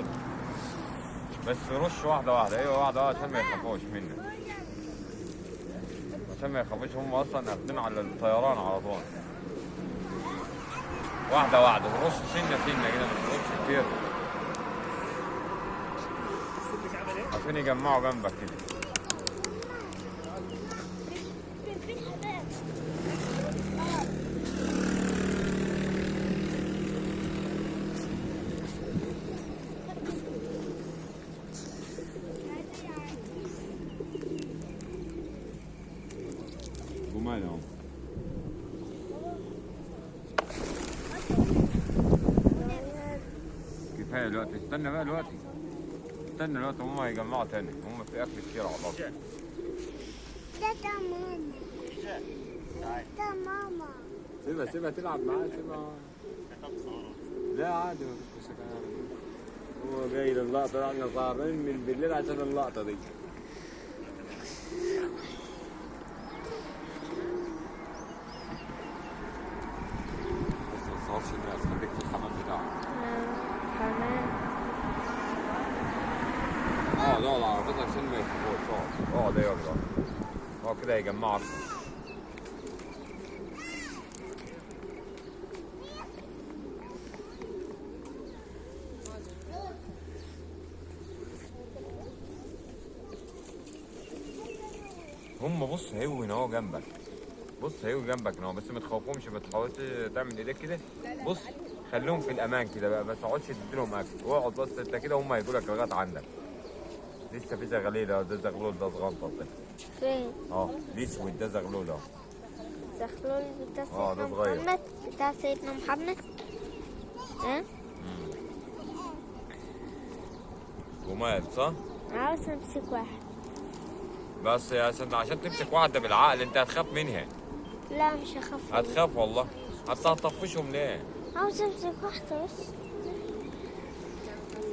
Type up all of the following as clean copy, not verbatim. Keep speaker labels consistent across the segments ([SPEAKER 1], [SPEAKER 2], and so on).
[SPEAKER 1] خد. بس رش واحدة واحدة، ايوه واحدة واحدة عشان ما يخافوش منك. عشان ما يخافوش، هم اصلا اخدين على الطيران على طول. واحدة واحدة ورش سنة سنة كده، مش ترش كتير عشان يجمعوا جنبك كده. جمال اهو. كفايه دلوقتي، استنى بقى دلوقتي، استنى دلوقتي هم هيجمعوا تاني، هم في اكل كتير على الارض.
[SPEAKER 2] ده ماما. ده ماما.
[SPEAKER 1] سيبها تلعب معاه، سيبها. لا عادي مفيش مشاكل. هو جاي للقطه دي، احنا سهرانين من بالليل عشان اللقطه دي. بس ما تصورش الناس، خليك في الحمام بتاعك.
[SPEAKER 2] حمام.
[SPEAKER 1] اقعد على عربيتك عشان ما يخافوش. اقعد ايوه كده. هو كده هيجمعوا اكتر. هم بص هيجوا هنا اهو جنبك. بص هيجوا جنبك هنا، بس ما تخوفهمش، ما تحاولش تعمل ايديك كده. بص خليهم في الامان كده بقى، ما تقعدش تديلهم اكل، واقعد بس انت كده، هم هيجوا لك لغايه عندك. لسه في زغلول ده زغلول ده صغنطط ده.
[SPEAKER 2] فين؟
[SPEAKER 1] دي اسود، ده زغلول اهو.
[SPEAKER 2] زغلول بتاع
[SPEAKER 1] ده
[SPEAKER 2] سيدنا
[SPEAKER 1] صغير.
[SPEAKER 2] محمد. بتاع سيدنا محمد.
[SPEAKER 1] جمال صح؟
[SPEAKER 2] عاوز امسك واحد.
[SPEAKER 1] بس يا سيدنا عشان تمسك واحده بالعقل، انت هتخاف منها.
[SPEAKER 2] لا مش هخاف.
[SPEAKER 1] هتخاف والله. هتطفشهم ليه؟
[SPEAKER 2] عاوز امسك واحدة بس.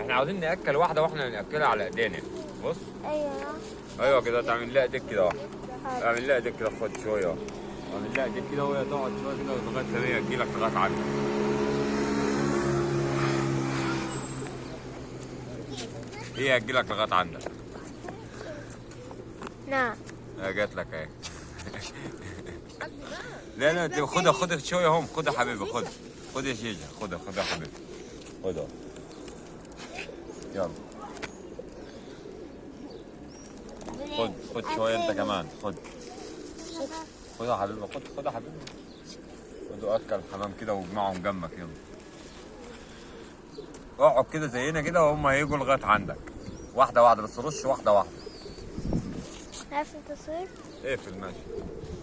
[SPEAKER 1] احنا عاوزين ناكل واحده واحنا ناكلها على ايدينا. بص ايوه كده، تعمل لها ايديك كده اهو. اعمل لها ايديك كده، خد شويه اهو. اعمل لها ايديك كده وهي تقعد شويه كده لغايه ما هي تجيلك لغايه عندك. هي هتجيلك لغايه عندك.
[SPEAKER 2] نعم.
[SPEAKER 1] جات لك اهي. لا انت خدها شويه هم، خدها حبيبي، خد يا شيشه، خدها يا حبيبي، خدها. يلا خد شويه انت كمان، خد يا حبيبي، خد يا حبيبي. خدوا اكل الحمام كده واجمعهم جنبك، يلا. اقعد كده زينا كده وهم هيجوا لغايه عندك. واحده واحده بس، رش واحده واحده.
[SPEAKER 2] عارف التصوير؟
[SPEAKER 1] اقفل ماشي.